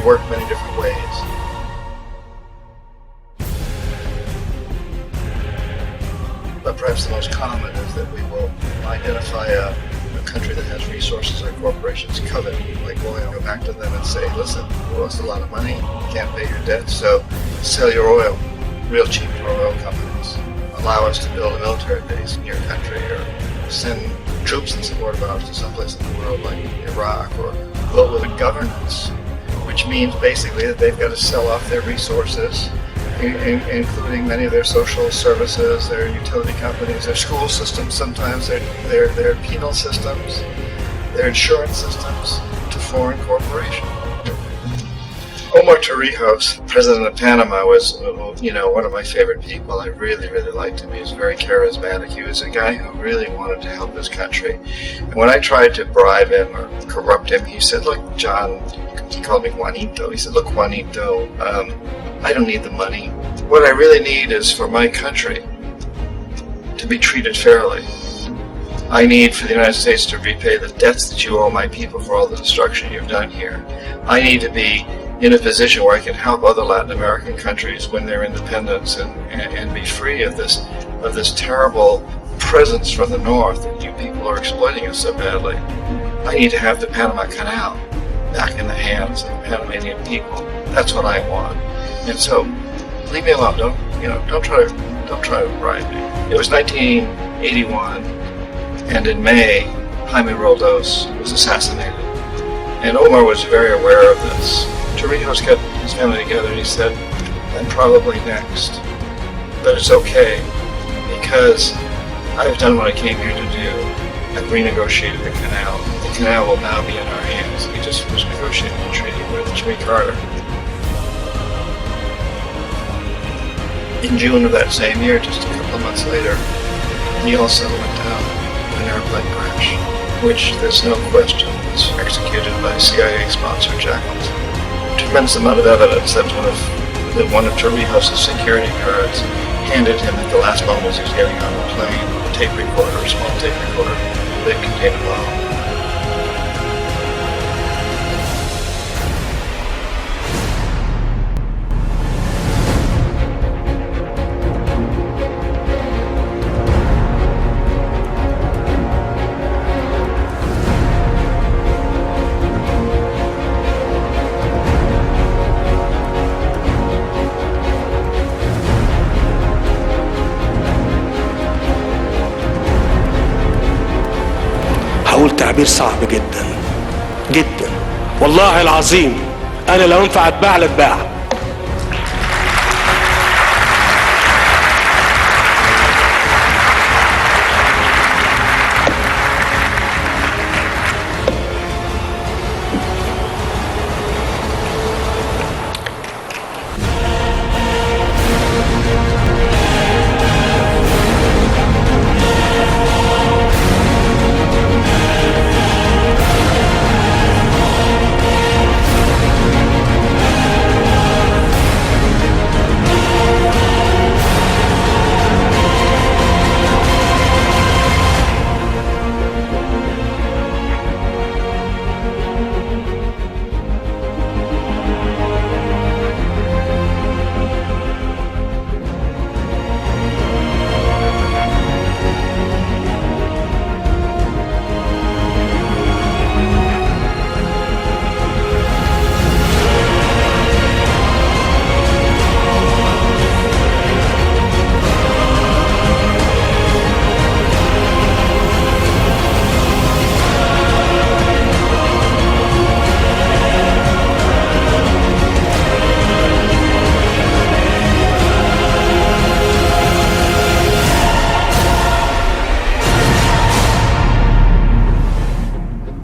work many different ways. But perhaps the most common is that we will identify a country that has resources our corporations covet, like oil, go back to them and say, listen, you lost a lot of money, you can't pay your debt, so sell your oil real cheap to our oil companies. Allow us to build a military base in your country, or send troops in support of ours to someplace in the world like Iraq, or global governance, which means basically that they've got to sell off their resources, including many of their social services, their utility companies, their school systems, sometimes their penal systems, their insurance systems, to foreign corporations. Omar Torrijos, president of Panama, was, one of my favorite people. I really, really liked him. He was very charismatic. He was a guy who really wanted to help his country. And when I tried to bribe him or corrupt him, he said, look, John, he called me Juanito. He said, look, Juanito, I don't need the money. What I really need is for my country to be treated fairly. I need for the United States to repay the debts that you owe my people for all the destruction you've done here. I need to be in a position where I can help other Latin American countries win their independence and be free of this terrible presence from the north that you people are exploiting us so badly. I need to have the Panama Canal back in the hands of the Panamanian people. That's what I want. And so, leave me alone. Don't try to bribe me. It was 1981, and in May, Jaime Roldos was assassinated. And Omar was very aware of this. Torrijos got his family together and he said, I'm probably next. But it's okay, because I've done what I came here to do. I've renegotiated the canal. The canal will now be in our hands. He just was negotiating a treaty with Jimmy Carter. In June of that same year, just a couple of months later, he also went down in an airplane crash, which, there's no question, was executed by CIA-sponsored jackals. Tremendous amount of evidence that one of Torrijos' security guards handed him at the last moment as he was getting on the plane a tape recorder, a small tape recorder that contained a bomb. تعبير صعب جدا جدا. والله العظيم انا لو ينفع اتباع لاتباع.